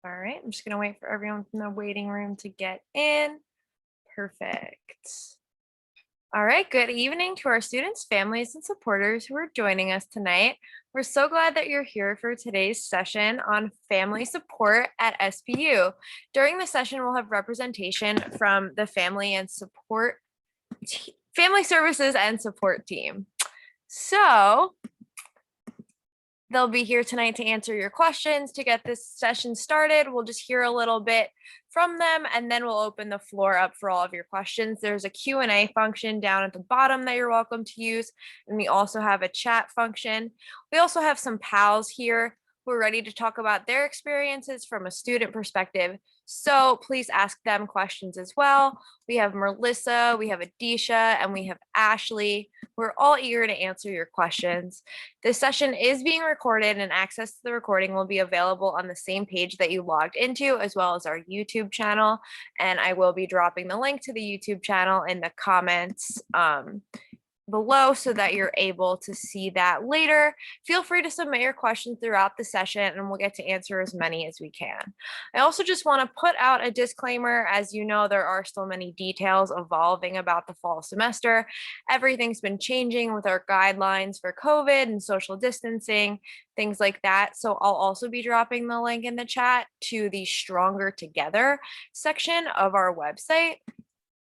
All right, I'm just gonna wait for everyone from the waiting room to get in. Perfect. All right, good evening to our students, families, and supporters who are joining us tonight. We're so glad that you're here for today's session on family support at SPU. During the session, we'll have representation from the family services and support team. So they'll be here tonight to answer your questions. To get this session started, we'll just hear a little bit from them, and then we'll open the floor up for all of your questions. There's a Q&A function down at the bottom that you're welcome to use, and we also have a chat function. We also have some pals here who are ready to talk about their experiences from a student perspective. So please ask them questions as well. We have Melissa, we have Adisha, and we have Ashley. We're all eager to answer your questions. This session is being recorded, and access to the recording will be available on the same page that you logged into, as well as our YouTube channel. And I will be dropping the link to the YouTube channel in the comments below so that you're able to see that later. Feel free to submit your questions throughout the session and we'll get to answer as many as we can. I also just want to put out a disclaimer. As you know, there are still many details evolving about the fall semester. Everything's been changing with our guidelines for COVID and social distancing, things like that. So I'll also be dropping the link in the chat to the Stronger Together section of our website.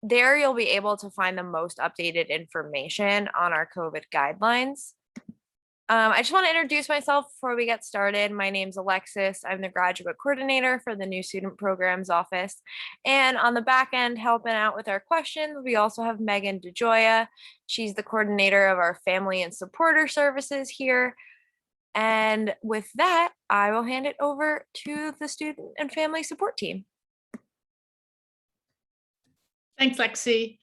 There you'll be able to find the most updated information on our COVID guidelines. I just want to introduce myself before we get started. My name's Alexis. I'm the graduate coordinator for the new student programs office. And on the back end, helping out with our questions, we also have Megan DeJoya. She's the coordinator of our family and supporter services here. And with that, I will hand it over to the student and family support team. Thanks, Lexi.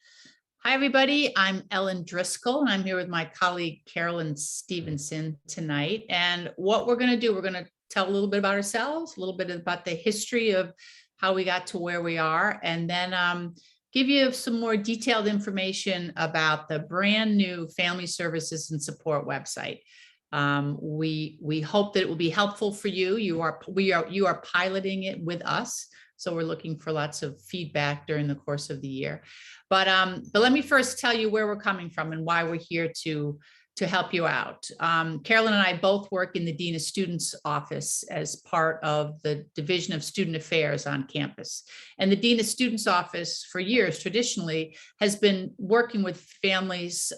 Hi, everybody. I'm Ellen Driscoll, and I'm here with my colleague, Carolyn Stevenson, tonight. And what we're going to do, we're going to tell a little bit about ourselves, a little bit about the history of how we got to where we are, and then give you some more detailed information about the brand new Family Services and Support website. We hope that it will be helpful for you. You are piloting it with us. So we're looking for lots of feedback during the course of the year. But let me first tell you where we're coming from and why we're here to help you out. Carolyn and I both work in the Dean of Students office as part of the Division of Student Affairs on campus. And the Dean of Students office for years traditionally has been working with families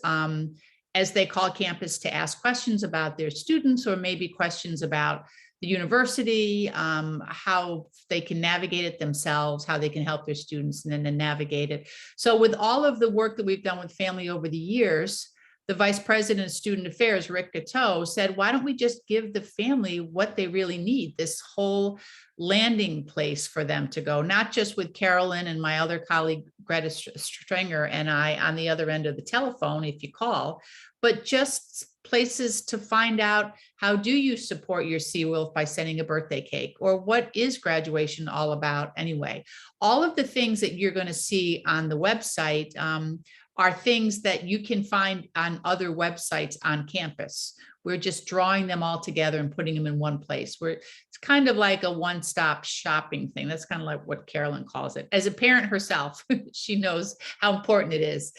as they call campus to ask questions about their students, or maybe questions about the university, how they can navigate it themselves, how they can help their students, and then to navigate it. So with all of the work that we've done with family over the years, the Vice President of Student Affairs, Rick Gatto, said, why don't we just give the family what they really need, this whole landing place for them to go, not just with Carolyn and my other colleague, Greta Stringer, and I on the other end of the telephone, if you call, but just places to find out, how do you support your Seawolf by sending a birthday cake? Or what is graduation all about anyway? All of the things that you're going to see on the website are things that you can find on other websites on campus. We're just drawing them all together and putting them in one place. It's kind of like a one-stop shopping thing. That's kind of like what Carolyn calls it. As a parent herself, she knows how important it is.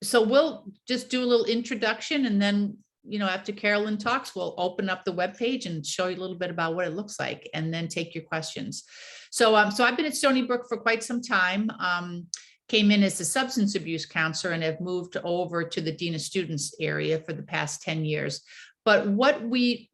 So we'll just do a little introduction, and then, after Carolyn talks, we'll open up the webpage and show you a little bit about what it looks like, and then take your questions. So I've been at Stony Brook for quite some time. Came in as a substance abuse counselor and have moved over to the Dean of Students area for the past 10 years. But what we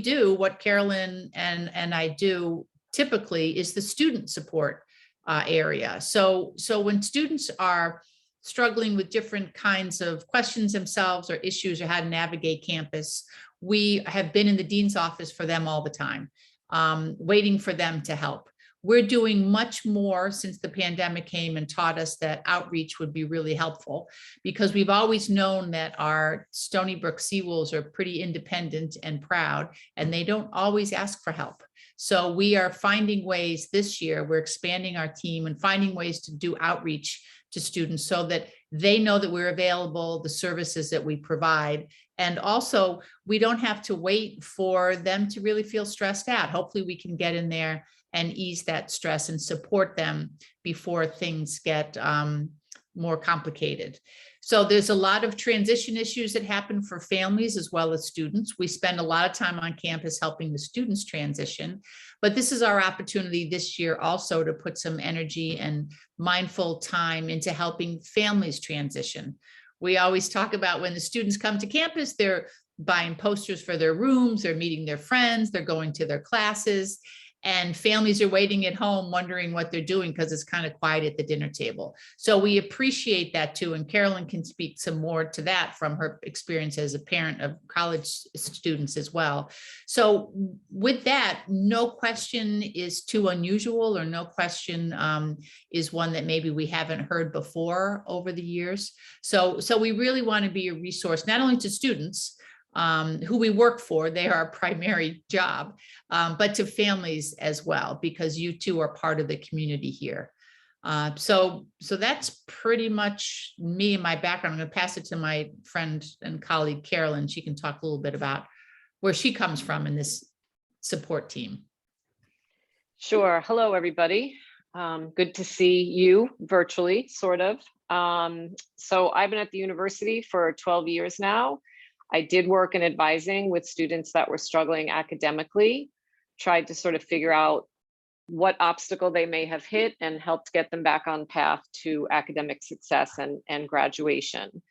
do, what Carolyn and I do typically, is the student support area. So when students are struggling with different kinds of questions themselves or issues, or how to navigate campus, we have been in the dean's office for them all the time, waiting for them to help. We're doing much more since the pandemic came and taught us that outreach would be really helpful, because we've always known that our Stony Brook Seawolves are pretty independent and proud, and they don't always ask for help. So we are finding ways this year, we're expanding our team and finding ways to do outreach to students so that they know that we're available, the services that we provide. And also, we don't have to wait for them to really feel stressed out. Hopefully we can get in there and ease that stress and support them before things get more complicated. So there's a lot of transition issues that happen for families as well as students. We spend a lot of time on campus helping the students transition, but this is our opportunity this year also to put some energy and mindful time into helping families transition. We always talk about when the students come to campus, they're buying posters for their rooms, they're meeting their friends, they're going to their classes, and families are waiting at home wondering what they're doing because it's kind of quiet at the dinner table. So we appreciate that too. And Carolyn can speak some more to that from her experience as a parent of college students as well. So with that, no question is too unusual, or no question is one that maybe we haven't heard before over the years. So we really want to be a resource, not only to students, who we work for, they are our primary job, but to families as well, because you too are part of the community here. So that's pretty much me and my background. I'm going to pass it to my friend and colleague, Carolyn. She can talk a little bit about where she comes from in this support team. Sure. Hello, everybody. Good to see you virtually, sort of. So I've been at the university for 12 years now. I did work in advising with students that were struggling academically, tried to sort of figure out what obstacle they may have hit and helped get them back on path to academic success and graduation.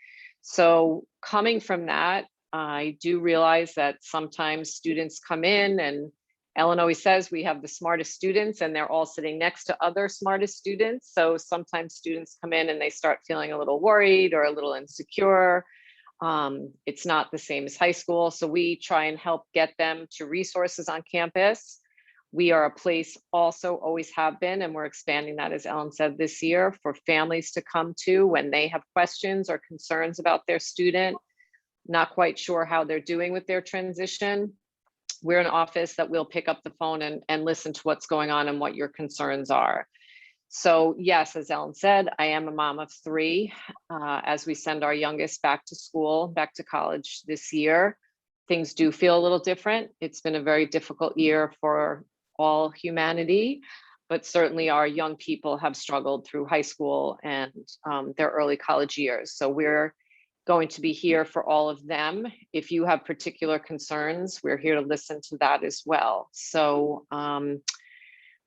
So coming from that, I do realize that sometimes students come in, and Ellen always says we have the smartest students and they're all sitting next to other smartest students. So sometimes students come in and they start feeling a little worried or a little insecure. It's not the same as high school. So we try and help get them to resources on campus. We are a place, also always have been, and we're expanding that, as Ellen said, this year, for families to come to when they have questions or concerns about their student, not quite sure how they're doing with their transition. We're an office that will pick up the phone and listen to what's going on and what your concerns are. So yes, as Ellen said, I am a mom of 3 as we send our youngest back to school, back to college this year. Things do feel a little different. It's been a very difficult year for all humanity, but certainly our young people have struggled through high school and their early college years. So we're going to be here for all of them. If you have particular concerns, we're here to listen to that as well. So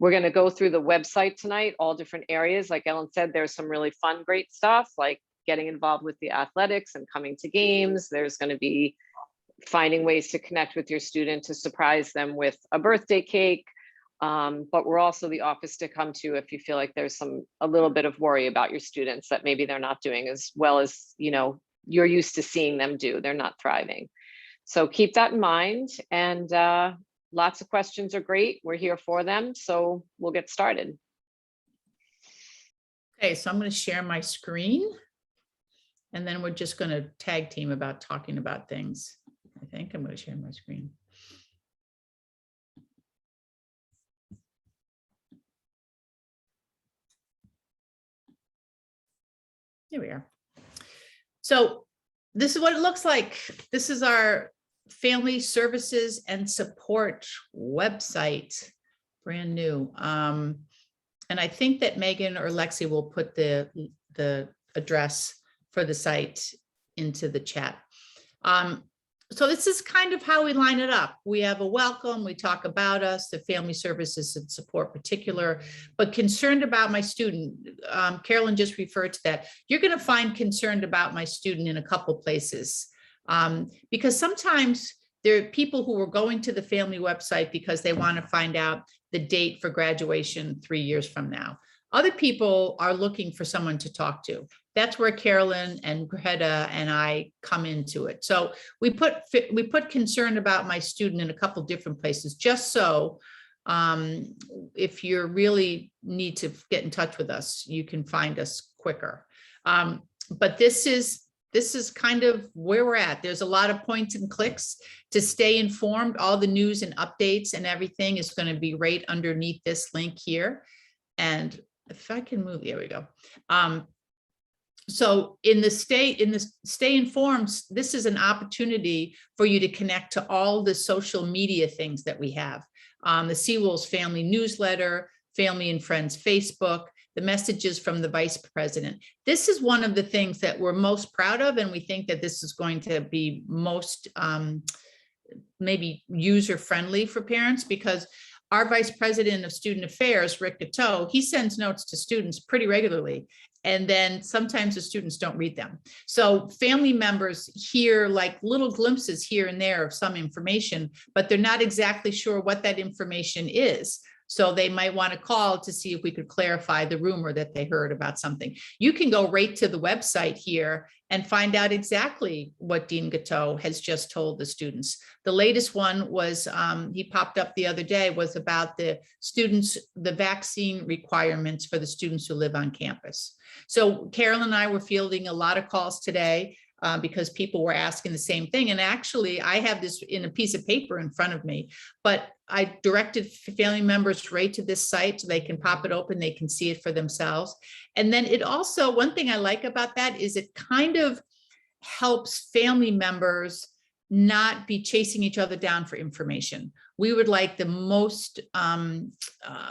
we're going to go through the website tonight, all different areas. Like Ellen said, there's some really fun, great stuff like getting involved with the athletics and coming to games. There's going to be finding ways to connect with your student to surprise them with a birthday cake. But we're also the office to come to if you feel like there's a little bit of worry about your students that maybe they're not doing as well as, you know, you're used to seeing them do. They're not thriving. So keep that in mind. And lots of questions are great. We're here for them. So we'll get started. Okay, so I'm going to share my screen, and then we're just going to tag team about talking about things. I think I'm going to share my screen. Here we are. So this is what it looks like. This is our Family Services and Support website, brand new. And I think that Megan or Lexi will put the address for the site into the chat. So this is kind of how we line it up. We have a welcome, we talk about us, the Family Services and Support particular, but concerned about my student. Carolyn just referred to that. You're going to find concerned about my student in a couple places. Because sometimes there are people who are going to the family website because they want to find out the date for graduation 3 years from now. Other people are looking for someone to talk to. That's where Carolyn and Greta and I come into it. So we put concern about my student in a couple different places, just so if you really need to get in touch with us, you can find us quicker. But this is kind of where we're at. There's a lot of points and clicks to stay informed. All the news and updates and everything is going to be right underneath this link here. And if I can move, there we go. So in the Stay Informed, this is an opportunity for you to connect to all the social media things that we have. The Seawolves Family Newsletter, Family and Friends Facebook, the messages from the Vice President. This is one of the things that we're most proud of, and we think that this is going to be most maybe user-friendly for parents, because our Vice President of Student Affairs, Rick Gatto, he sends notes to students pretty regularly. And then sometimes the students don't read them. So family members hear like little glimpses here and there of some information, but they're not exactly sure what that information is. So they might want to call to see if we could clarify the rumor that they heard about something. You can go right to the website here and find out exactly what Dean Gatto has just told the students. The latest one was, he popped up the other day, was about the students, the vaccine requirements for the students who live on campus. So Carol and I were fielding a lot of calls today because people were asking the same thing. And actually, I have this in a piece of paper in front of me, but I directed family members right to this site so they can pop it open, they can see it for themselves. And then it also, one thing I like about that is it kind of helps family members not be chasing each other down for information. We would like the most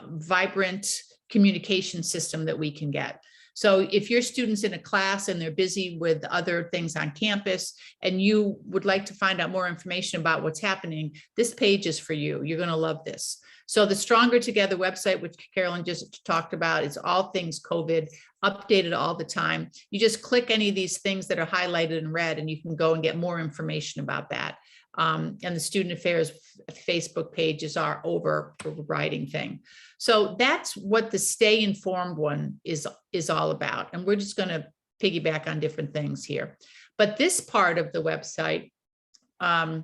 vibrant communication system that we can get. So if your student's in a class and they're busy with other things on campus and you would like to find out more information about what's happening, this page is for you. You're going to love this. So the Stronger Together website, which Carolyn just talked about, is all things COVID, updated all the time. You just click any of these things that are highlighted in red and you can go and get more information about that. And the Student Affairs Facebook page is our overriding thing. So that's what the Stay Informed one is all about. And we're just going to piggyback on different things here. But this part of the website, I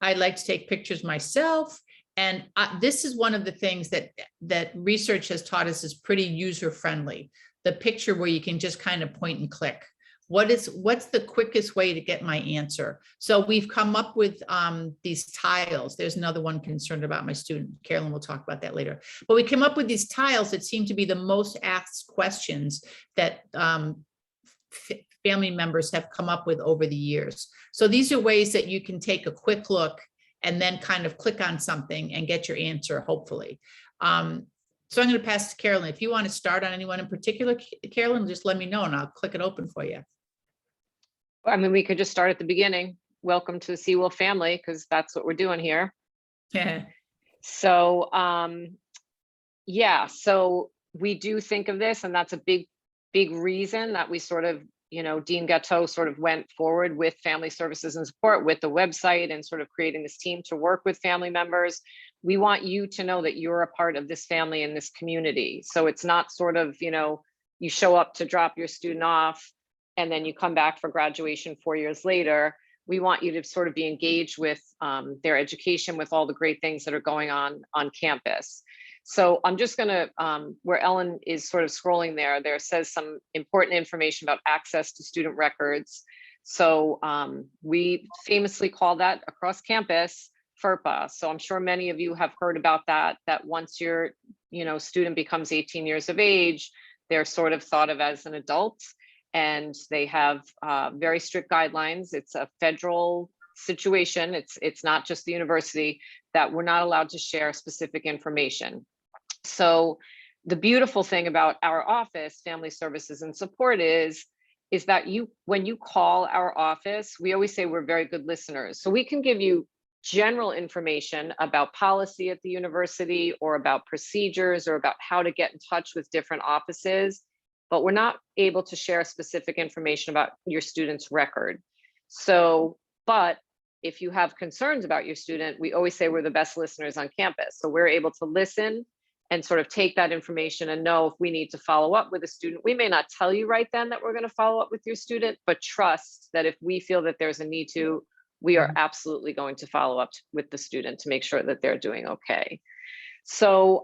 like to take pictures myself. And this is one of the things that research has taught us is pretty user-friendly. The picture where you can just kind of point and click. What's the quickest way to get my answer? So we've come up with these tiles. There's another one concerned about my student. Carolyn will talk about that later. But we came up with these tiles that seem to be the most asked questions that family members have come up with over the years. So these are ways that you can take a quick look and then kind of click on something and get your answer, hopefully. So I'm going to pass to Carolyn. If you want to start on anyone in particular, Carolyn, just let me know and I'll click it open for you. I mean, we could just start at the beginning. Welcome to the Seawolf family, because that's what we're doing here. Yeah. So, yeah, so we do think of this, and that's a big reason that we sort of, Dean Gatto sort of went forward with Family Services and Support with the website and sort of creating this team to work with family members. We want you to know that you're a part of this family and this community. So it's not sort of, you show up to drop your student off and then you come back for graduation 4 years later. We want you to sort of be engaged with their education, with all the great things that are going on campus. So I'm just gonna, where Ellen is sort of scrolling there says some important information about access to student records. So we famously call that across campus FERPA. So I'm sure many of you have heard about that once your student becomes 18 years of age, they're sort of thought of as an adult, and they have very strict guidelines. It's a federal situation. It's not just the university, that we're not allowed to share specific information. So the beautiful thing about our office, Family Services and Support, is that when you call our office, we always say we're very good listeners. So we can give you general information about policy at the university or about procedures or about how to get in touch with different offices, but we're not able to share specific information about your student's record. So, but if you have concerns about your student, we always say we're the best listeners on campus. So we're able to listen and sort of take that information and know if we need to follow up with a student. We may not tell you right then that we're going to follow up with your student, but trust that if we feel that there's a need to, we are absolutely going to follow up with the student to make sure that they're doing okay. So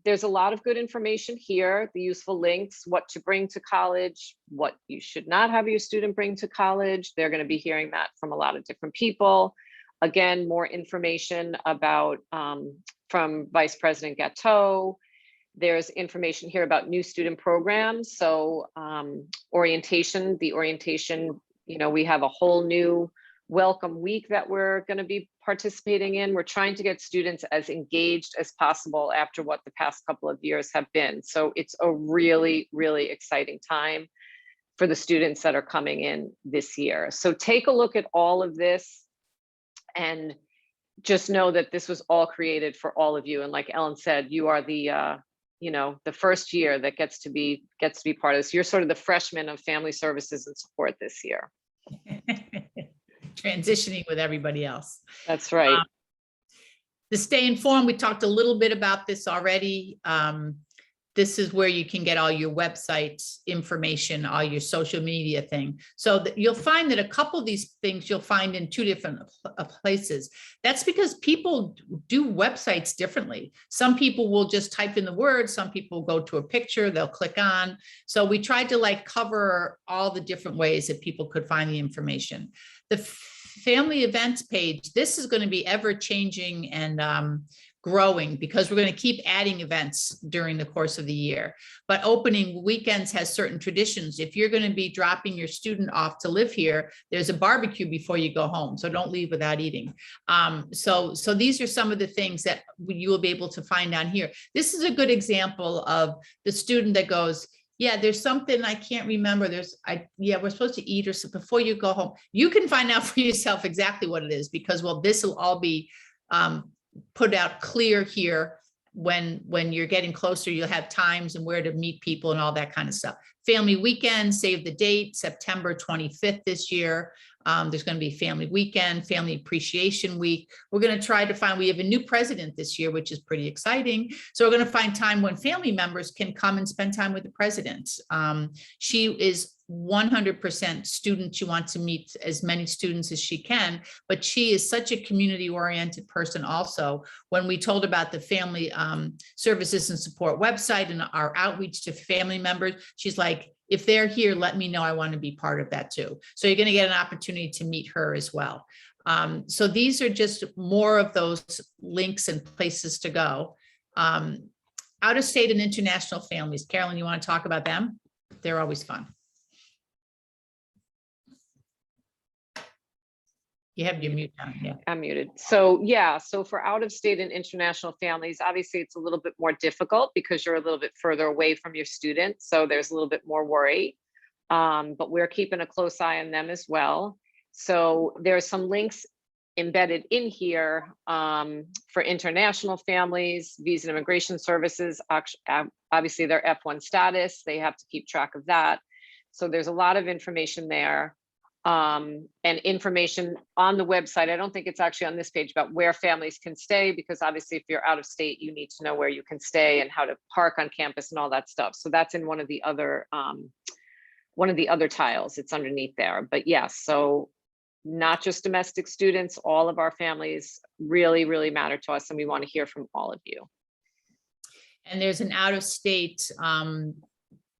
there's a lot of good information here, the useful links, what to bring to college, what you should not have your student bring to college. They're going to be hearing that from a lot of different people. Again, more information about from Vice President Gatto. There's information here about new student programs. So orientation, the orientation, we have a whole new welcome week that we're going to be participating in. We're trying to get students as engaged as possible after what the past couple of years have been. So it's a really, really exciting time for the students that are coming in this year. So take a look at all of this and just know that this was all created for all of you. And like Ellen said, you are the first year that gets to be part of this. You're sort of the freshman of family services and support this year. Transitioning with everybody else. That's right. The Stay Informed, we talked a little bit about this already. This is where you can get all your websites information, all your social media thing. So you'll find that a couple of these things you'll find in two different places. That's because people do websites differently. Some people will just type in the words, some people go to a picture, they'll click on. So we tried to cover all the different ways that people could find the information. The family events page, this is going to be ever changing and growing because we're going to keep adding events during the course of the year. But opening weekends has certain traditions. If you're going to be dropping your student off to live here, there's a barbecue before you go home. So don't leave without eating. So these are some of the things that you will be able to find on here. This is a good example of the student that goes, yeah, there's something I can't remember. We're supposed to eat or so before you go home. You can find out for yourself exactly what it is because, this will all be put out clear here. When you're getting closer, you'll have times and where to meet people and all that kind of stuff. Family weekend, save the date, September 25th this year. There's going to be family weekend, family appreciation week. We're going to try to find, we have a new president this year, which is pretty exciting. So we're going to find time when family members can come and spend time with the president. She is 100% student. She wants to meet as many students as she can, but she is such a community oriented person also. When we told about the family services and support website and our outreach to family members, she's like, if they're here, let me know. I want to be part of that too. So you're going to get an opportunity to meet her as well. So these are just more of those links and places to go. Out of state and international families. Carolyn, you want to talk about them? They're always fun. You have your mute on, yeah. I'm muted. So for out of state and international families, obviously it's a little bit more difficult because you're a little bit further away from your students. So there's a little bit more worry, but we're keeping a close eye on them as well. So there are some links embedded in here for international families, visa and immigration services. Obviously their F1 status, they have to keep track of that. So there's a lot of information there. And information on the website. I don't think it's actually on this page about where families can stay, because obviously if you're out of state, you need to know where you can stay and how to park on campus and all that stuff. So that's in one of the other tiles. It's underneath there. But yes, so not just domestic students, all of our families really, really matter to us, and we want to hear from all of you. And there's an out of state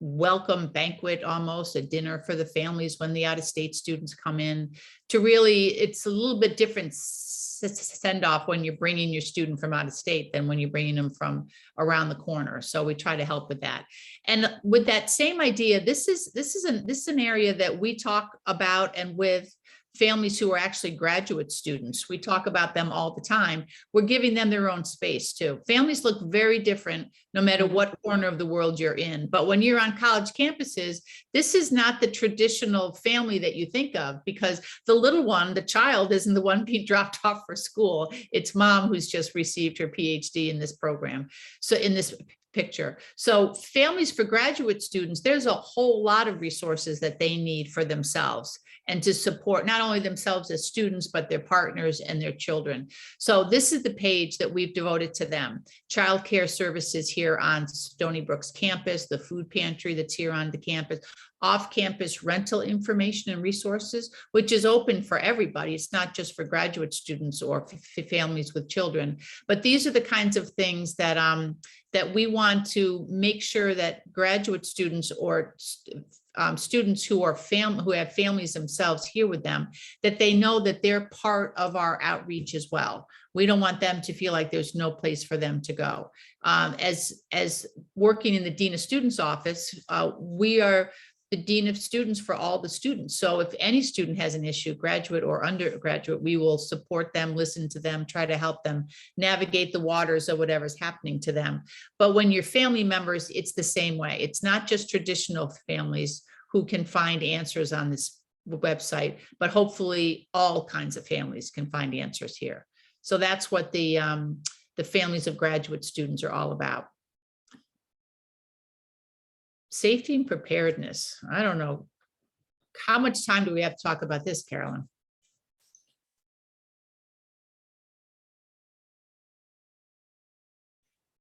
welcome banquet, almost a dinner for the families when the out-of-state students come in. To really, it's a little bit different send off when you're bringing your student from out of state than when you're bringing them from around the corner. So we try to help with that. And with that same idea, this is an area that we talk about, and with families who are actually graduate students, we talk about them all the time. We're giving them their own space too. Families look very different no matter what corner of the world you're in. But when you're on college campuses, this is not the traditional family that you think of, because the little one, the child, isn't the one being dropped off for school. It's mom who's just received her PhD in this program. So in this picture. So families for graduate students, there's a whole lot of resources that they need for themselves and to support not only themselves as students, but their partners and their children. So this is the page that we've devoted to them. Childcare services here on Stony Brook's campus, the food pantry that's here on the campus, off-campus rental information and resources, which is open for everybody. It's not just for graduate students or families with children, but these are the kinds of things that that we want to make sure that graduate students or students who are who have families themselves here with them, that they know that they're part of our outreach as well. We don't want them to feel like there's no place for them to go. As working in the Dean of Students office, we are the Dean of Students for all the students. So if any student has an issue, graduate or undergraduate, we will support them, listen to them, try to help them navigate the waters of whatever's happening to them. But when you're family members, it's the same way. It's not just traditional families who can find answers on this website, but hopefully all kinds of families can find answers here. So that's what the families of graduate students are all about. Safety and preparedness. I don't know. How much time do we have to talk about this, Carolyn?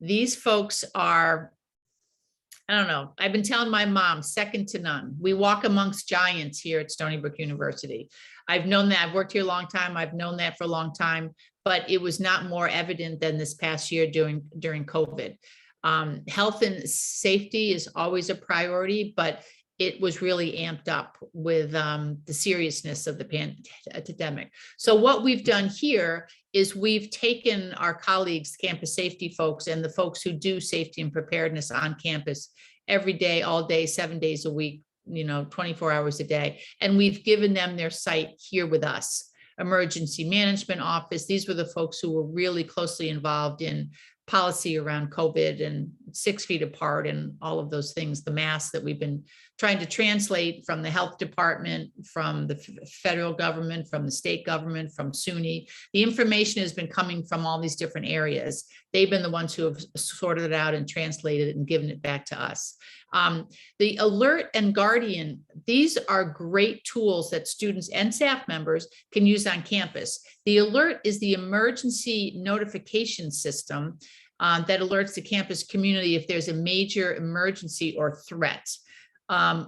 These folks are, I don't know. I've been telling my mom, second to none. We walk amongst giants here at Stony Brook University. I've known that. I've worked here a long time. I've known that for a long time, but it was not more evident than this past year during COVID. Health and safety is always a priority, but it was really amped up with the seriousness of the pandemic. So what we've done here is we've taken our colleagues, campus safety folks, and the folks who do safety and preparedness on campus every day, all day, 7 days a week, 24 hours a day, and we've given them their site here with us. Emergency management office. These were the folks who were really closely involved in policy around COVID and 6 feet apart and all of those things, the masks that we've been trying to translate from the health department, from the federal government, from the state government, from SUNY. The information has been coming from all these different areas. They've been the ones who have sorted it out and translated it and given it back to us. The Alert and Guardian, these are great tools that students and staff members can use on campus. The Alert is the emergency notification system that alerts the campus community if there's a major emergency or threat.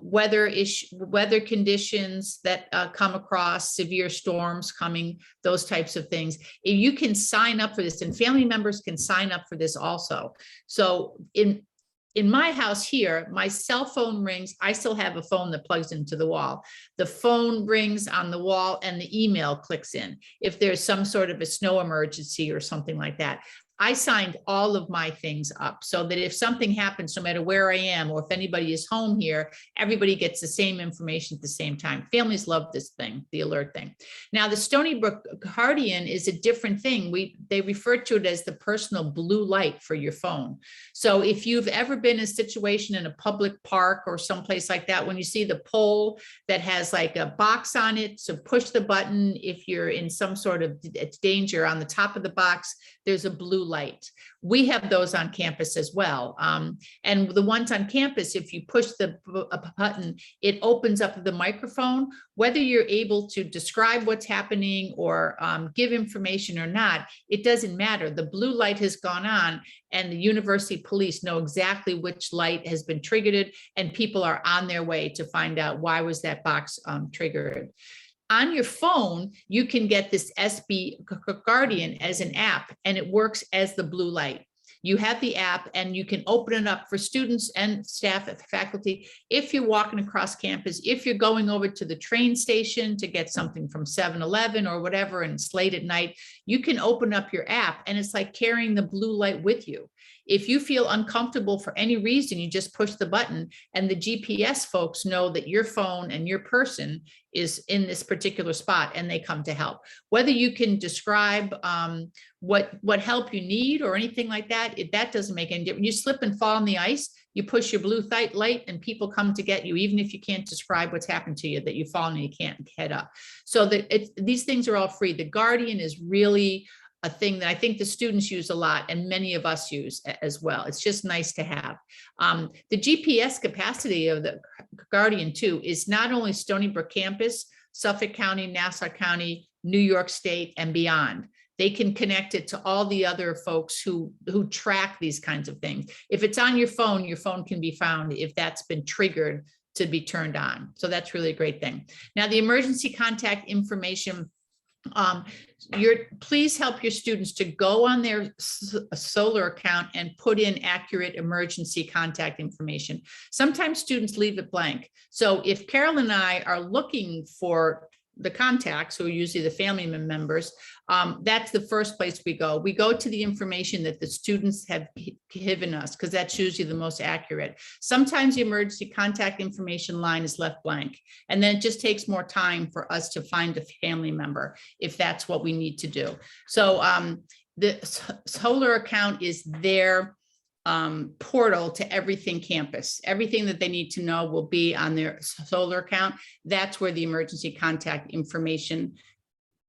Weather conditions that come across, severe storms coming, those types of things. You can sign up for this, and family members can sign up for this also. So in my house here, my cell phone rings. I still have a phone that plugs into the wall. The phone rings on the wall and the email clicks in if there's some sort of a snow emergency or something like that. I signed all of my things up so that if something happens, no matter where I am, or if anybody is home here, everybody gets the same information at the same time. Families love this thing, the Alert thing. Now, the Stony Brook Guardian is a different thing. They refer to it as the personal blue light for your phone. So if you've ever been in a situation in a public park or someplace like that, when you see the pole that has like a box on it, so push the button if you're in some sort of danger. On the top of the box, there's a blue light. We have those on campus as well. And the ones on campus, if you push the button, it opens up the microphone. Whether you're able to describe what's happening or give information or not, it doesn't matter. The blue light has gone on and the university police know exactly which light has been triggered, and people are on their way to find out why was that box triggered. On your phone, you can get this SB Guardian as an app, and it works as the blue light. You have the app and you can open it up for students and staff and faculty. If you're walking across campus, if you're going over to the train station to get something from 7-Eleven or whatever, and it's late at night, you can open up your app and it's like carrying the blue light with you. If you feel uncomfortable for any reason, you just push the button and the GPS folks know that your phone and your person is in this particular spot and they come to help. Whether you can describe what help you need or anything like that, that doesn't make any difference. You slip and fall on the ice, you push your blue light and people come to get you, even if you can't describe what's happened to you, that you've fallen and you can't head up. So these things are all free. The Guardian is really a thing that I think the students use a lot and many of us use as well. It's just nice to have. The GPS capacity of the Guardian too is not only Stony Brook campus, Suffolk County, Nassau County, New York State, and beyond. They can connect it to all the other folks who track these kinds of things. If it's on your phone can be found if that's been triggered to be turned on. So that's really a great thing. Now, the emergency contact information Please help your students to go on their Solar account and put in accurate emergency contact information. Sometimes students leave it blank. So if Carol and I are looking for the contacts, who are usually the family members, that's the first place we go. We go to the information that the students have given us, because that's usually the most accurate. Sometimes the emergency contact information line is left blank, and then it just takes more time for us to find a family member if that's what we need to do. So the Solar account is their portal to everything campus. Everything that they need to know will be on their Solar account. That's where the emergency contact information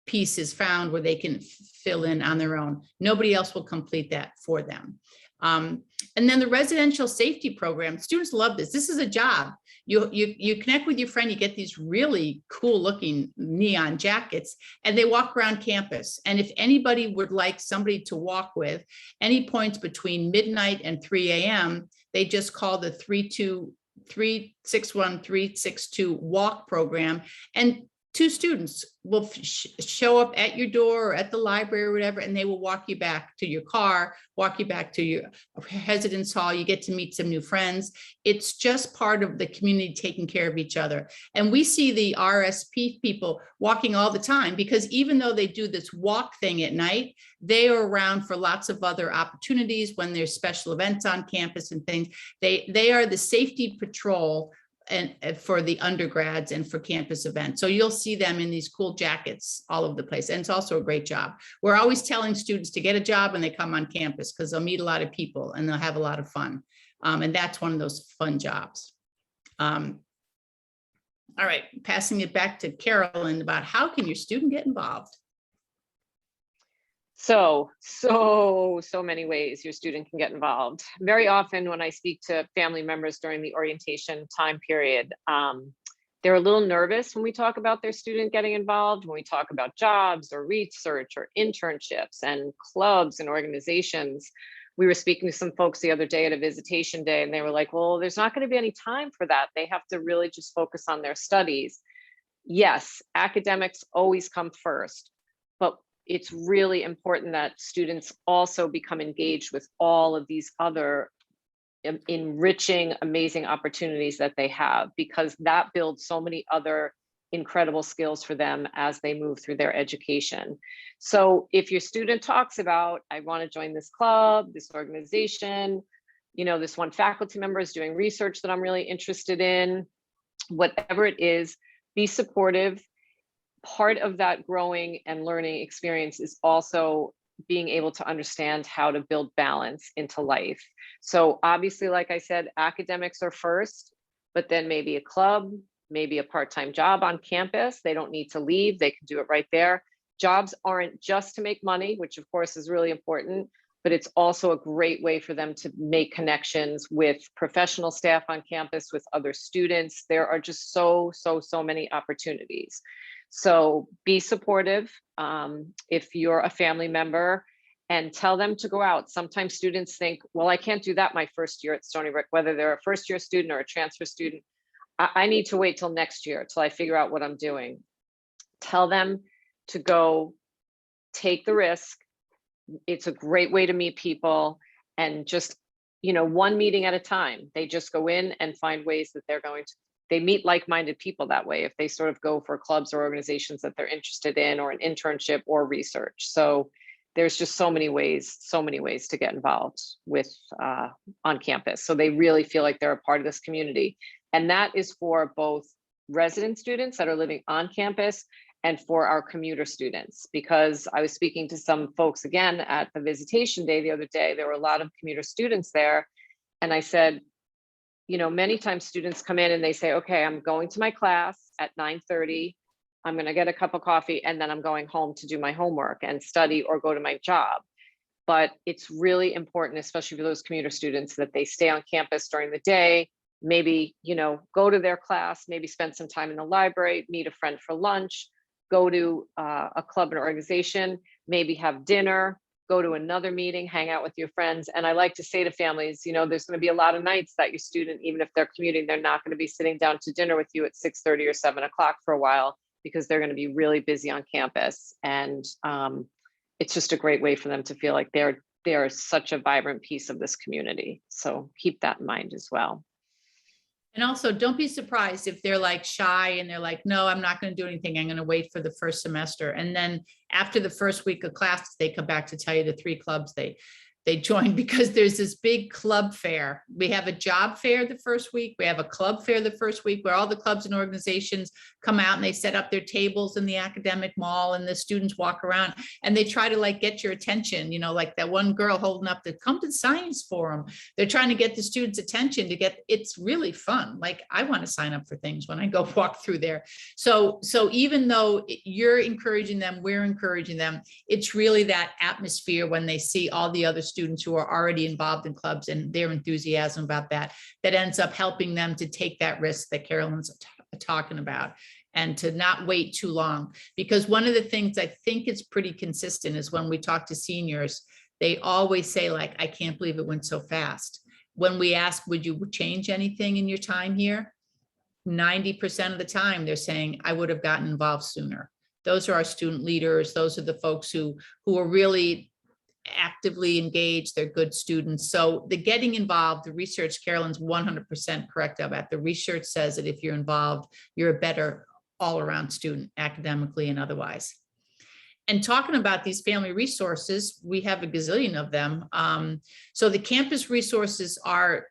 piece is found, where they can fill in on their own. Nobody else will complete that for them. And then the residential safety program, students love this. This is a job. You connect with your friend, you get these really cool looking neon jackets, and they walk around campus. And if anybody would like somebody to walk with any points between midnight and 3 a.m., they just call the 361-362 walk program, and 2 students will show up at your door or at the library or whatever, and they will walk you back to your car, walk you back to your residence hall. You get to meet some new friends. It's just part of the community taking care of each other. And we see the RSP people walking all the time, because even though they do this walk thing at night, they are around for lots of other opportunities when there's special events on campus and things. They are the safety patrol and for the undergrads and for campus events. So you'll see them in these cool jackets all over the place. And it's also a great job. We're always telling students to get a job when they come on campus, because they'll meet a lot of people and they'll have a lot of fun. And that's one of those fun jobs. All right, passing it back to Carolyn about how can your student get involved? So many ways your student can get involved. Very often when I speak to family members during the orientation time period, they're a little nervous when we talk about their student getting involved, when we talk about jobs or research or internships and clubs and organizations. We were speaking to some folks the other day at a visitation day, and they were like, well, there's not going to be any time for that. They have to really just focus on their studies. Yes, academics always come first, but it's really important that students also become engaged with all of these other enriching, amazing opportunities that they have, because that builds so many other incredible skills for them as they move through their education. So if your student talks about, I want to join this club, this organization, you know, this one faculty member is doing research that I'm really interested in, whatever it is, be supportive. Part of that growing and learning experience is also being able to understand how to build balance into life. So obviously, like I said, academics are first, but then maybe a club, maybe a part-time job on campus. They don't need to leave, they can do it right there. Jobs aren't just to make money, which of course is really important, but it's also a great way for them to make connections with professional staff on campus, with other students. There are just so many opportunities. So be supportive if you're a family member, and tell them to go out. Sometimes students think, well, I can't do that my first year at Stony Brook, whether they're a first year student or a transfer student. I need to wait till next year till I figure out what I'm doing. Tell them to go take the risk. It's a great way to meet people, and just, you know, one meeting at a time. They just go in and find ways that they meet like-minded people that way, if they sort of go for clubs or organizations that they're interested in, or an internship or research. So there's just so many ways to get involved with on campus. So they really feel like they're a part of this community. And that is for both resident students that are living on campus and for our commuter students, because I was speaking to some folks again at the visitation day the other day. There were a lot of commuter students there. And I said, you know, many times students come in and they say, okay, I'm going to my class at 9:30. I'm going to get a cup of coffee, and then I'm going home to do my homework and study or go to my job. But it's really important, especially for those commuter students, that they stay on campus during the day, maybe, you know, go to their class, maybe spend some time in the library, meet a friend for lunch, go to a club and organization, maybe have dinner, go to another meeting, hang out with your friends. And I like to say to families, you know, there's going to be a lot of nights that your student, even if they're commuting, they're not going to be sitting down to dinner with you at 6:30 or 7 o'clock for a while. because they're going to be really busy on campus. And it's just a great way for them to feel like they're such a vibrant piece of this community. So keep that in mind as well. And also, don't be surprised if they're like shy and they're like, no, I'm not going to do anything. I'm going to wait for the first semester. And then after the first week of class, they come back to tell you the 3 clubs they joined, because there's this big club fair. We have a job fair the first week. We have a club fair the first week, where all the clubs and organizations come out and they set up their tables in the academic mall, and the students walk around and they try to like get your attention, you know, like that one girl holding up the come to the science forum. They're trying to get the students' attention it's really fun. Like, I want to sign up for things when I go walk through there. So even though you're encouraging them, we're encouraging them, it's really that atmosphere when they see all the other students who are already involved in clubs and their enthusiasm about that ends up helping them to take that risk that Carolyn's talking about, and to not wait too long. Because one of the things I think is pretty consistent is when we talk to seniors, they always say, like, I can't believe it went so fast. When we ask, would you change anything in your time here? 90% of the time they're saying, I would have gotten involved sooner. Those are our student leaders. Those are the folks who are really actively engaged. They're good students. So the getting involved, the research, Carolyn's 100% correct about. The research says that if you're involved, you're a better all around student, academically and otherwise. And talking about these family resources, we have a gazillion of them. So the campus resources are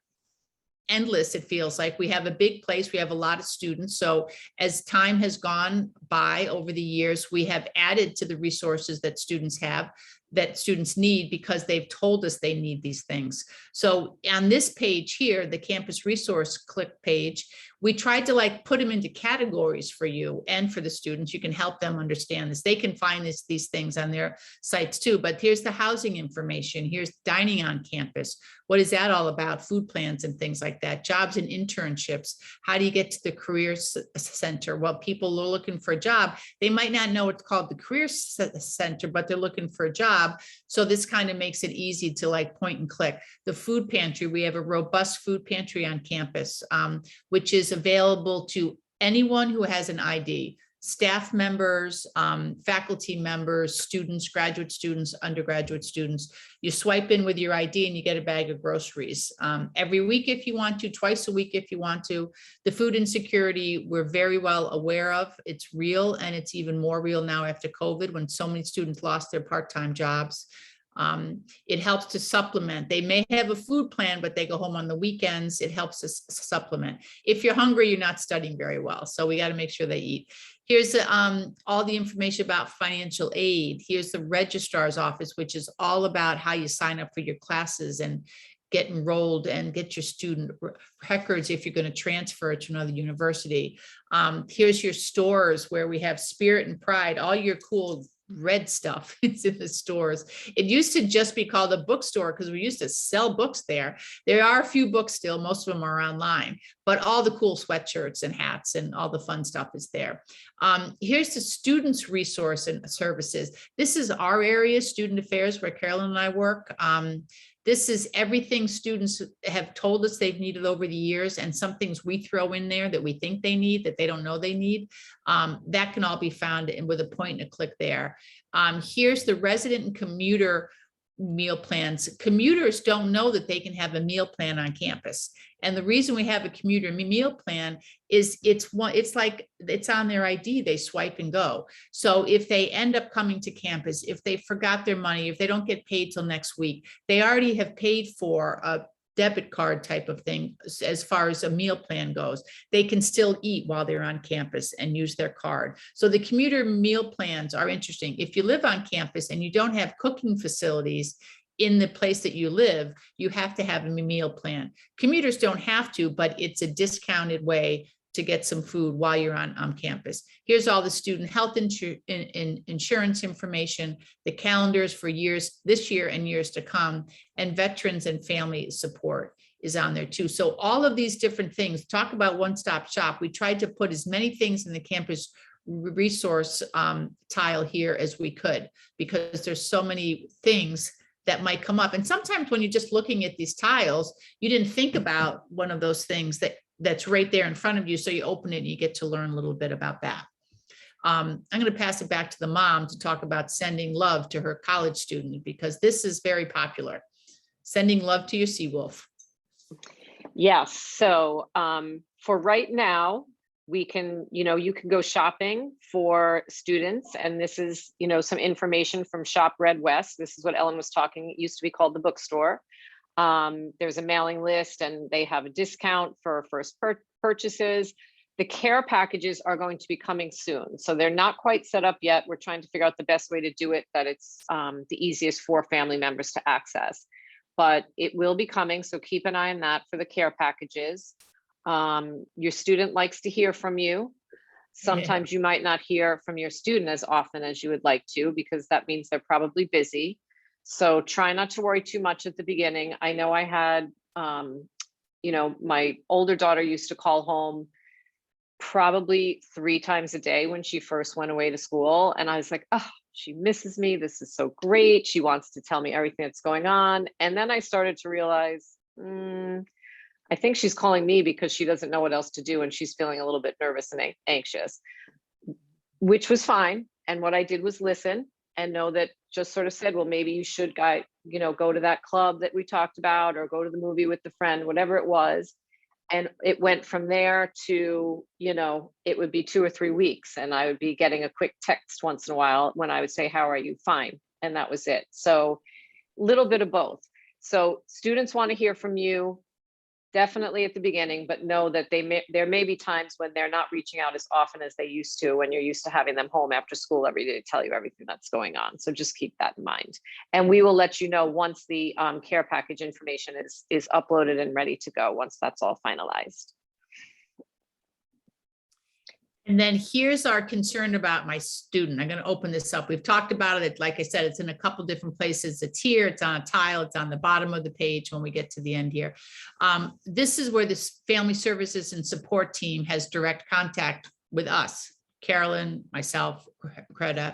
endless. It feels like we have a big place. We have a lot of students. So as time has gone by over the years, we have added to the resources that students have, that students need, because they've told us they need these things. So on this page here, the campus resource click page, we tried to like put them into categories for you and for the students. You can help them understand this. They can find these things on their sites too, but here's the housing information. Here's dining on campus. What is that all about? Food plans and things like that. Jobs and internships. How do you get to the career center? Well, people are looking for a job. They might not know it's called the career center, but they're looking for a job. So this kind of makes it easy to like point and click. The food pantry, we have a robust food pantry on campus, which is available to anyone who has an ID. Staff members, faculty members, students, graduate students, undergraduate students. You swipe in with your ID and you get a bag of groceries every week if you want to, twice a week if you want to. The food insecurity, we're very well aware of. It's real, and it's even more real now after COVID, when so many students lost their part-time jobs. It helps to supplement. They may have a food plan, but they go home on the weekends. It helps us supplement. If you're hungry, you're not studying very well. So we got to make sure they eat. Here's all the information about financial aid. Here's the registrar's office, which is all about how you sign up for your classes and get enrolled and get your student records if you're going to transfer to another university. Here's your stores where we have Spirit and Pride, all your cool red stuff is in the stores. It used to just be called a bookstore because we used to sell books there. There are a few books still, most of them are online, but all the cool sweatshirts and hats and all the fun stuff is there. Here's the students resource and services. This is our area, student affairs, where Carolyn and I work. This is everything students have told us they've needed over the years, and some things we throw in there that we think they need that they don't know they need. That can all be found with a point and a click there. Here's the resident and commuter meal plans. Commuters don't know that they can have a meal plan on campus. And the reason we have a commuter meal plan is it's on their ID, they swipe and go. So if they end up coming to campus, if they forgot their money, if they don't get paid till next week, they already have paid for a debit card type of thing. As far as a meal plan goes, they can still eat while they're on campus and use their card. So the commuter meal plans are interesting. If you live on campus and you don't have cooking facilities in the place that you live, you have to have a meal plan. Commuters don't have to, but it's a discounted way to get some food while you're on campus. Here's all the student health insurance information, the calendars for this year and years to come, and veterans and family support is on there too. So all of these different things, talk about one-stop shop. We tried to put as many things in the campus resource tile here as we could, because there's so many things that might come up. And sometimes when you're just looking at these tiles, you didn't think about one of those things that's right there in front of you. So you open it and you get to learn a little bit about that. I'm going to pass it back to the mom to talk about sending love to her college student, because this is very popular. Sending love to your Seawolf. Yes. So for right now, we can, you can go shopping for students. And this is, some information from Shop Red West. This is what Ellen was talking. It used to be called the bookstore. There's a mailing list and they have a discount for first purchases. The care packages are going to be coming soon. So they're not quite set up yet. We're trying to figure out the best way to do it, that it's the easiest for family members to access. But it will be coming. So keep an eye on that for the care packages. Your student likes to hear from you. Sometimes you might not hear from your student as often as you would like to, because that means they're probably busy. So try not to worry too much at the beginning. I know I had, my older daughter used to call home probably 3 times a day when she first went away to school. And I was like, oh, she misses me. This is so great. She wants to tell me everything that's going on. And then I started to realize, I think she's calling me because she doesn't know what else to do. And she's feeling a little bit nervous and anxious, which was fine. And what I did was listen and know that, just sort of said, well, maybe you should go to that club that we talked about, or go to the movie with the friend, whatever it was. And it went from there to, it would be 2 or 3 weeks. And I would be getting a quick text once in a while when I would say, how are you? Fine. And that was it. So a little bit of both. So students want to hear from you, definitely at the beginning, but know that there may be times when they're not reaching out as often as they used to, when you're used to having them home after school every day to tell you everything that's going on. So just keep that in mind. And we will let you know once the care package information is uploaded and ready to go, once that's all finalized. And then here's our concern about my student. I'm going to open this up. We've talked about it. Like I said, it's in a couple different places. It's here, it's on a tile, it's on the bottom of the page when we get to the end here. This is where this family services and support team has direct contact with us, Carolyn, myself, Greta.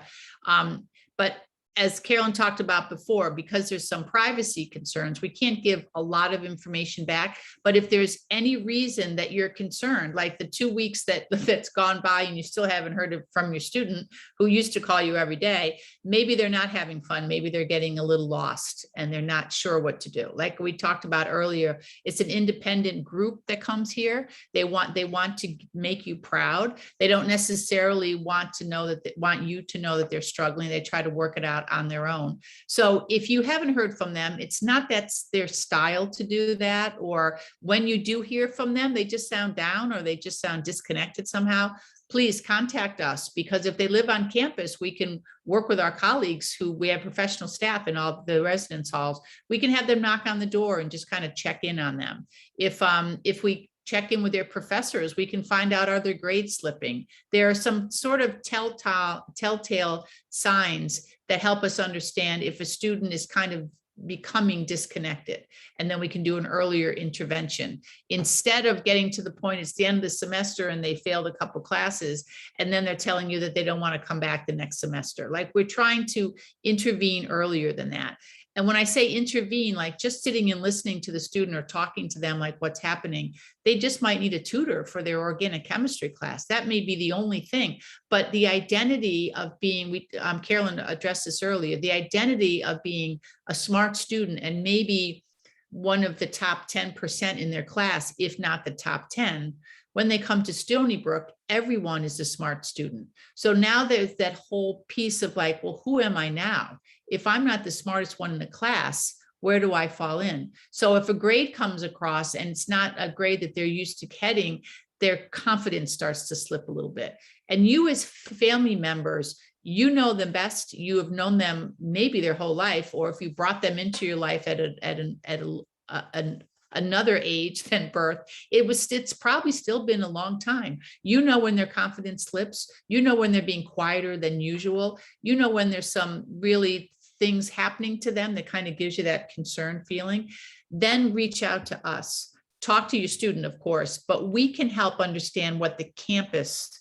But as Carolyn talked about before, because there's some privacy concerns, we can't give a lot of information back. But if there's any reason that you're concerned, like the 2 weeks that's gone by and you still haven't heard from your student who used to call you every day, maybe they're not having fun. Maybe they're getting a little lost and they're not sure what to do. Like we talked about earlier, it's an independent group that comes here. They want to make you proud. They don't necessarily want you to know that they're struggling. They try to work it out on their own. So if you haven't heard from them, it's not that's their style to do that, or when you do hear from them, they just sound down or they just sound disconnected somehow. Please contact us, because if they live on campus, we can work with our colleagues who we have professional staff in all the residence halls. We can have them knock on the door and just kind of check in on them. If we check in with their professors, we can find out, are their grades slipping? There are some sort of telltale signs that help us understand if a student is kind of becoming disconnected, and then we can do an earlier intervention instead of getting to the point it's the end of the semester and they failed a couple classes and then they're telling you that they don't want to come back the next semester. Like, we're trying to intervene earlier than that. And when I say intervene, like just sitting and listening to the student or talking to them, like what's happening, they just might need a tutor for their organic chemistry class. That may be the only thing. But the identity of being, Carolyn addressed this earlier, the identity of being a smart student and maybe one of the top 10% in their class, if not the top 10, when they come to Stony Brook, everyone is a smart student. So now there's that whole piece of like, well, who am I now? If I'm not the smartest one in the class, where do I fall in? So if a grade comes across and it's not a grade that they're used to getting, their confidence starts to slip a little bit. And you as family members, you know them best. You have known them maybe their whole life, or if you brought them into your life at another age than birth, it's probably still been a long time. You know when their confidence slips, you know when they're being quieter than usual, you know when there's some really things happening to them that kind of gives you that concern feeling. Then reach out to us. Talk to your student, of course, but we can help understand what the campus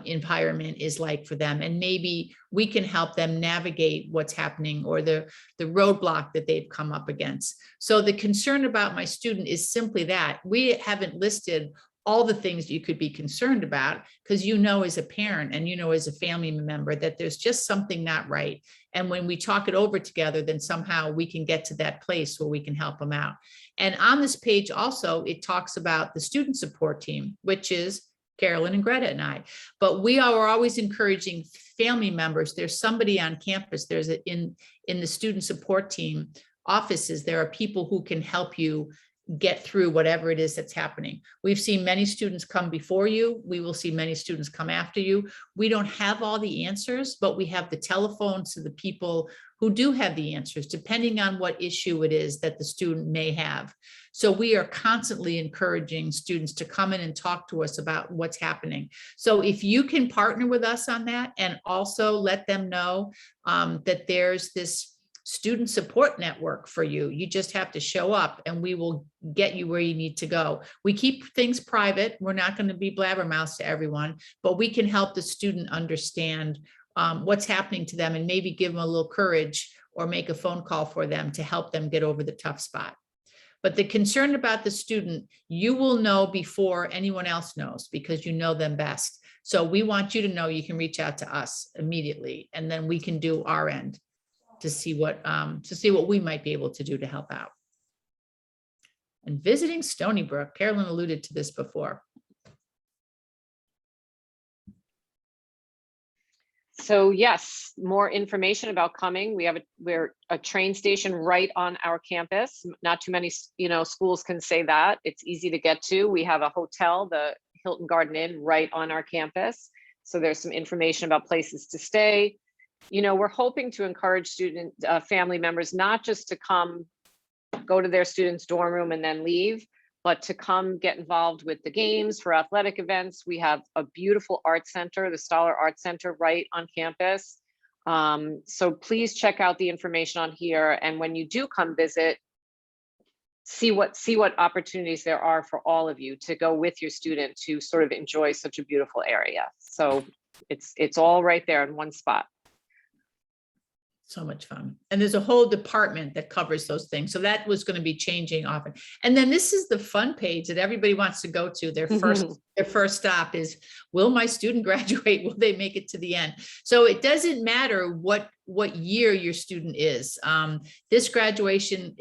environment is like for them. And maybe we can help them navigate what's happening or the roadblock that they've come up against. So the concern about my student is simply that we haven't listed all the things you could be concerned about, because you know as a parent and you know as a family member that there's just something not right. And when we talk it over together, then somehow we can get to that place where we can help them out. And on this page also, it talks about the student support team, which is Carolyn and Greta and I. But we are always encouraging family members. There's somebody on campus, there's in the student support team offices, there are people who can help you get through whatever it is that's happening. We've seen many students come before you. We will see many students come after you. We don't have all the answers, but we have the telephones to the people who do have the answers, depending on what issue it is that the student may have. So we are constantly encouraging students to come in and talk to us about what's happening. So if you can partner with us on that and also let them know that there's this student support network for you, you just have to show up and we will get you where you need to go. We keep things private. We're not going to be blabbermouths to everyone, but we can help the student understand what's happening to them and maybe give them a little courage or make a phone call for them to help them get over the tough spot. But the concern about the student, you will know before anyone else knows because you know them best. So we want you to know you can reach out to us immediately, and then we can do our end to see what we might be able to do to help out. And visiting Stony Brook, Carolyn alluded to this before. So yes, more information about coming. We're a train station right on our campus. Not too many, schools can say that. It's easy to get to. We have a hotel, the Hilton Garden Inn, right on our campus. So there's some information about places to stay. We're hoping to encourage family members, not just to come, go to their student's dorm room and then leave, but to come get involved with the games for athletic events. We have a beautiful art center, the Stoller Art Center, right on campus. So please check out the information on here. And when you do come visit, see what opportunities there are for all of you to go with your student to sort of enjoy such a beautiful area. So it's all right there in one spot. So much fun. And there's a whole department that covers those things. So that was going to be changing often. And then this is the fun page that everybody wants to go to. Their first stop is, will my student graduate? Will they make it to the end? So it doesn't matter what year your student is. This graduation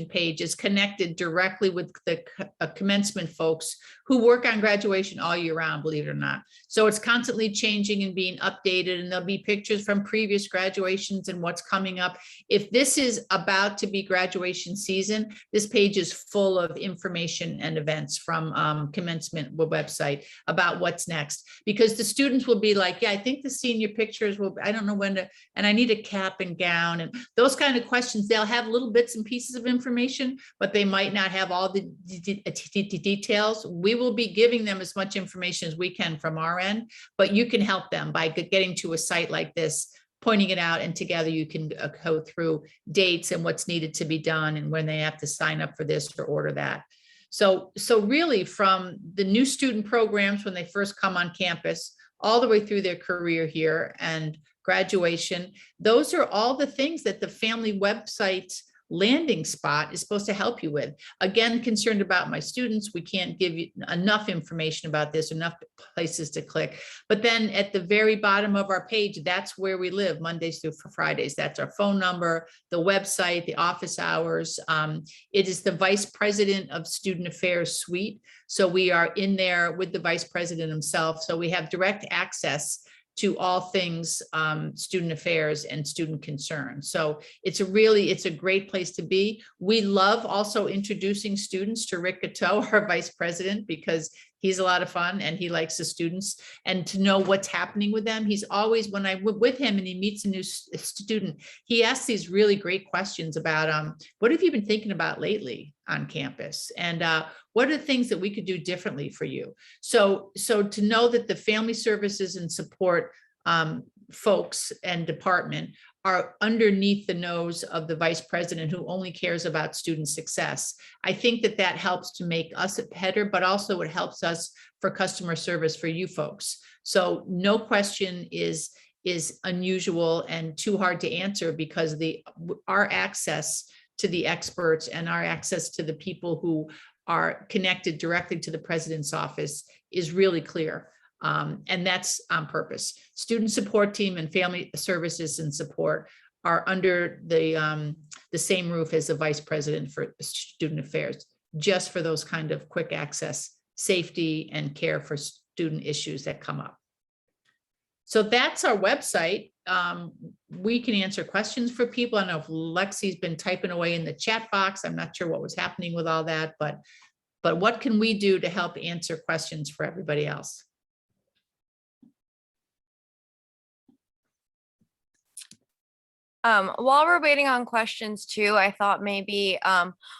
page is connected directly with the commencement folks who work on graduation all year round, believe it or not. So it's constantly changing and being updated, and there'll be pictures from previous graduations and what's coming up. If this is about to be graduation season, this page is full of information and events from commencement website about what's next, because the students will be like, yeah, I think the senior pictures will, I don't know when to, and I need a cap and gown and those kind of questions. They'll have little bits and pieces of information, but they might not have all the details. We will be giving them as much information as we can from our end, but you can help them by getting to a site like this, pointing it out, and together you can go through dates and what's needed to be done and when they have to sign up for this or order that. So really from the new student programs when they first come on campus, all the way through their career here and graduation, those are all the things that the family website landing spot is supposed to help you with. Again, concerned about my students, we can't give you enough information about this, enough places to click. But then at the very bottom of our page, that's where we live Mondays through Fridays. That's our phone number, the website, the office hours. It is the Vice President of Student Affairs suite. So we are in there with the Vice President himself. So we have direct access to all things student affairs and student concerns. So it's a great place to be. We love also introducing students to Rick Gateau, our vice president, because he's a lot of fun and he likes the students and to know what's happening with them. He's always, when I'm with him and he meets a new student, he asks these really great questions about what have you been thinking about lately on campus? And what are the things that we could do differently for you? So to know that the family services and support folks and department are underneath the nose of the vice president who only cares about student success. I think that helps to make us better, but also it helps us for customer service for you folks. So no question is unusual and too hard to answer because our access to the experts and our access to the people who are connected directly to the president's office is really clear. And that's on purpose. Student support team and family services and support are under the same roof as the vice president for student affairs, just for those kind of quick access, safety and care for student issues that come up. So that's our website. We can answer questions for people. I know if Lexi's been typing away in the chat box. I'm not sure what was happening with all that, but what can we do to help answer questions for everybody else? While we're waiting on questions too, I thought maybe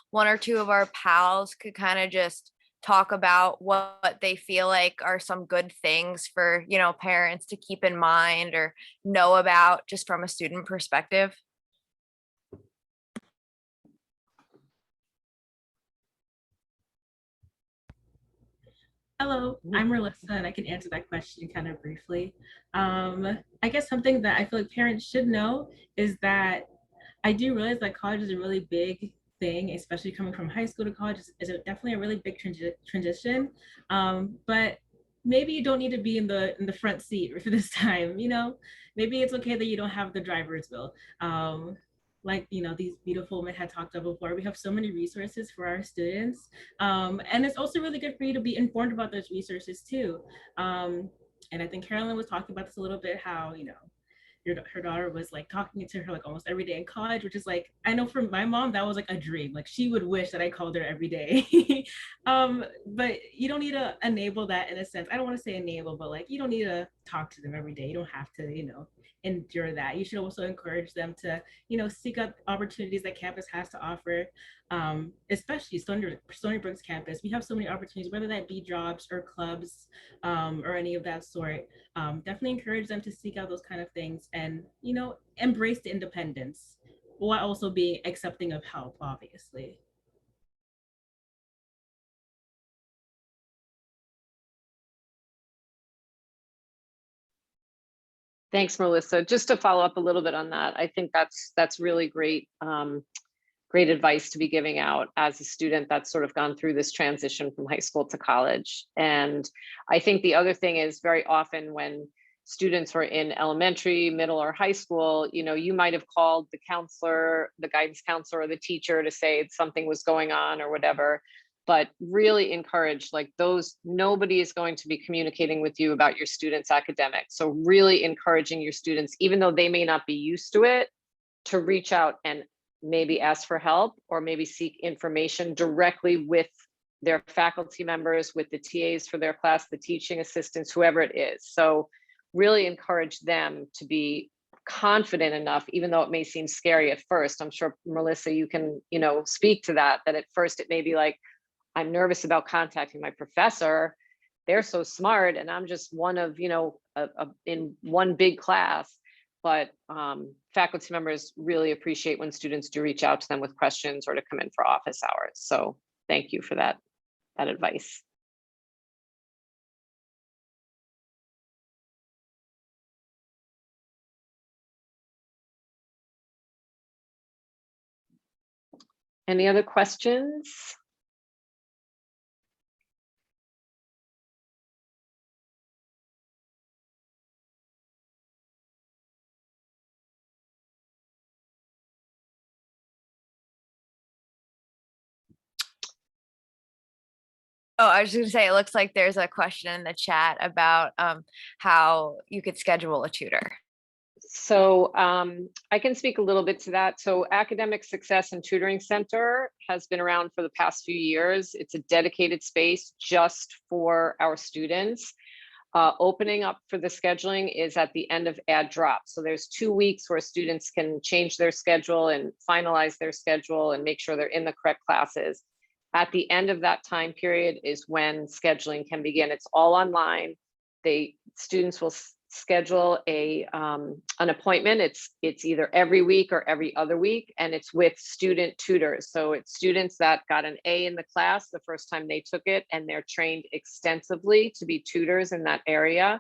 one or two of our pals could kind of just talk about what they feel like are some good things for, parents to keep in mind or know about just from a student perspective. Hello, I'm Melissa, and I can answer that question kind of briefly. I guess something that I feel like parents should know is that I do realize that college is a really big thing, especially coming from high school to college is definitely a really big transition. But maybe you don't need to be in the front seat for this time. Maybe it's okay that you don't have the driver's wheel. Like these beautiful women had talked about before, we have so many resources for our students, and it's also really good for you to be informed about those resources too. And I think Carolyn was talking about this a little bit, how her daughter was like talking to her like almost every day in college, which is like, I know for my mom that was like a dream. Like she would wish that I called her every day. But you don't need to enable that in a sense. I don't want to say enable, but like you don't need to talk to them every day. You don't have to endure that. You should also encourage them to seek out opportunities that campus has to offer, especially Stony Brook's campus. We have so many opportunities, whether that be jobs or clubs, or any of that sort. Definitely encourage them to seek out those kind of things and embrace the independence while also being accepting of help, obviously. Thanks, Melissa. Just to follow up a little bit on that, I think that's really great, great advice to be giving out as a student that's sort of gone through this transition from high school to college. And I think the other thing is very often when students were in elementary, middle, or high school, you might have called the counselor, the guidance counselor, or the teacher to say something was going on or whatever. But really encourage, like, those, nobody is going to be communicating with you about your students' academics. So really encouraging your students, even though they may not be used to it, to reach out and maybe ask for help or maybe seek information directly with their faculty members, with the TAs for their class, the teaching assistants, whoever it is. So really encourage them to be confident enough, even though it may seem scary at first. I'm sure, Melissa, you can, speak to that at first it may be like, I'm nervous about contacting my professor. They're so smart and I'm just one of, in one big class. But faculty members really appreciate when students do reach out to them with questions or to come in for office hours. So thank you for that advice. Any other questions? Oh, I was just gonna say, it looks like there's a question in the chat about how you could schedule a tutor. So I can speak a little bit to that. So Academic Success and Tutoring Center has been around for the past few years. It's a dedicated space just for our students. Opening up for the scheduling is at the end of add drop. So there's 2 weeks where students can change their schedule and finalize their schedule and make sure they're in the correct classes. At the end of that time period is when scheduling can begin. It's all online. Students will schedule an appointment. It's either every week or every other week, and it's with student tutors. So it's students that got an A in the class the first time they took it, and they're trained extensively to be tutors in that area.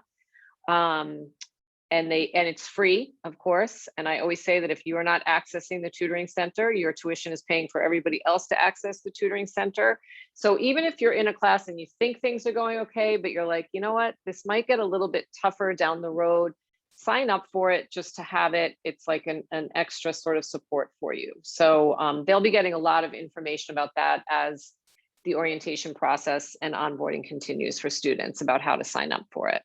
and it's free, of course. And I always say that if you are not accessing the tutoring center, your tuition is paying for everybody else to access the tutoring center. So even if you're in a class and you think things are going okay, but you're like, you know what, this might get a little bit tougher down the road, sign up for it just to have it. It's like an extra sort of support for you. So they'll be getting a lot of information about that as the orientation process and onboarding continues for students about how to sign up for it.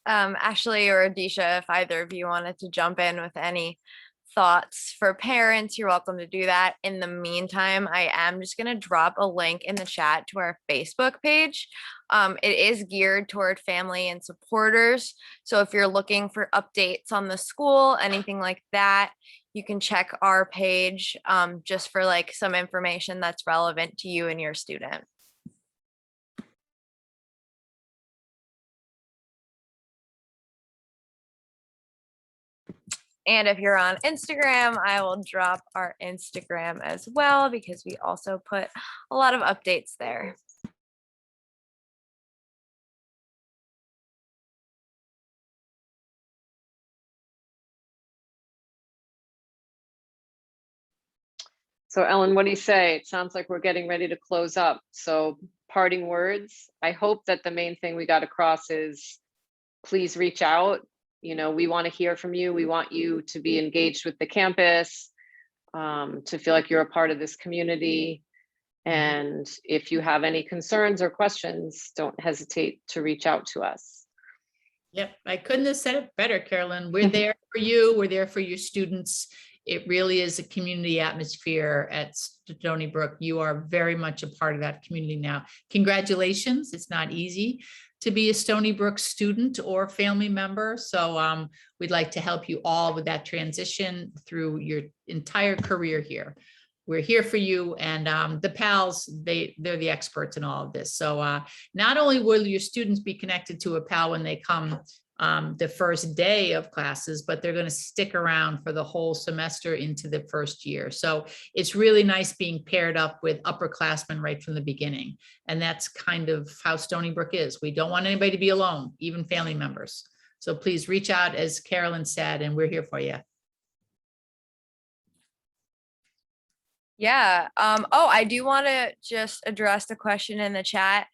Ashley or Adisha, if either of you wanted to jump in with any thoughts for parents, you're welcome to do that. In the meantime, I am just going to drop a link in the chat to our Facebook page. It is geared toward family and supporters. So if you're looking for updates on the school, anything like that, you can check our page just for like some information that's relevant to you and your student. And if you're on Instagram, I will drop our Instagram as well, because we also put a lot of updates there. So Ellen, what do you say? It sounds like we're getting ready to close up. So parting words. I hope that the main thing we got across is please reach out. You know, we want to hear from you. We want you to be engaged with the campus, to feel like you're a part of this community. And if you have any concerns or questions, don't hesitate to reach out to us. Yep, I couldn't have said it better, Carolyn. We're there for you. We're there for your students. It really is a community atmosphere at Stony Brook. You are very much a part of that community now. Congratulations. It's not easy to be a Stony Brook student or family member. So we'd like to help you all with that transition through your entire career here. We're here for you, and the PALs, they're the experts in all of this. So not only will your students be connected to a PAL when they come the first day of classes, but they're going to stick around for the whole semester into the first year. So it's really nice being paired up with upperclassmen right from the beginning. And that's kind of how Stony Brook is. We don't want anybody to be alone, even family members. So please reach out, as Carolyn said, and we're here for you. Yeah. Oh, I do want to just address the question in the chat.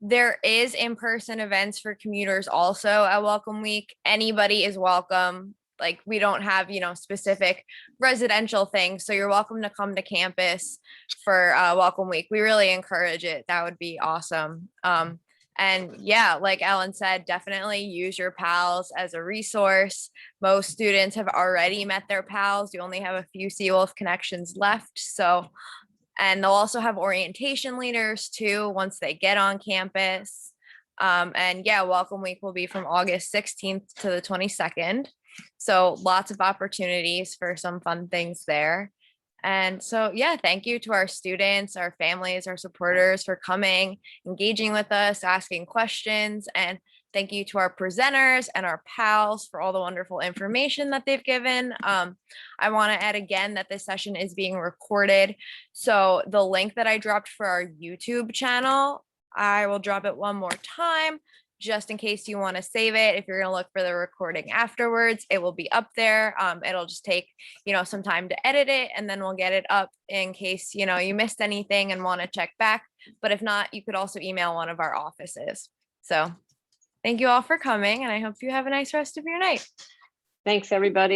There is in-person events for commuters also at Welcome Week. Anybody is welcome. Like, we don't have, you know, specific residential things. So you're welcome to come to campus for Welcome Week. We really encourage it. That would be awesome. And yeah, like Ellen said, definitely use your PALs as a resource. Most students have already met their PALs. You only have a few Seawolf connections left. So, and they'll also have orientation leaders too, once they get on campus. And yeah, Welcome Week will be from August 16th to the 22nd. So lots of opportunities for some fun things there. And so, yeah, thank you to our students, our families, our supporters for coming, engaging with us, asking questions. And thank you to our presenters and our PALs for all the wonderful information that they've given. I want to add again that this session is being recorded. So the link that I dropped for our YouTube channel, I will drop it one more time, just in case you want to save it. If you're going to look for the recording afterwards, it will be up there. It'll just take, you know, some time to edit it, and then we'll get it up in case, you know, you missed anything and want to check back. But if not, you could also email one of our offices. So thank you all for coming, and I hope you have a nice rest of your night. Thanks, everybody.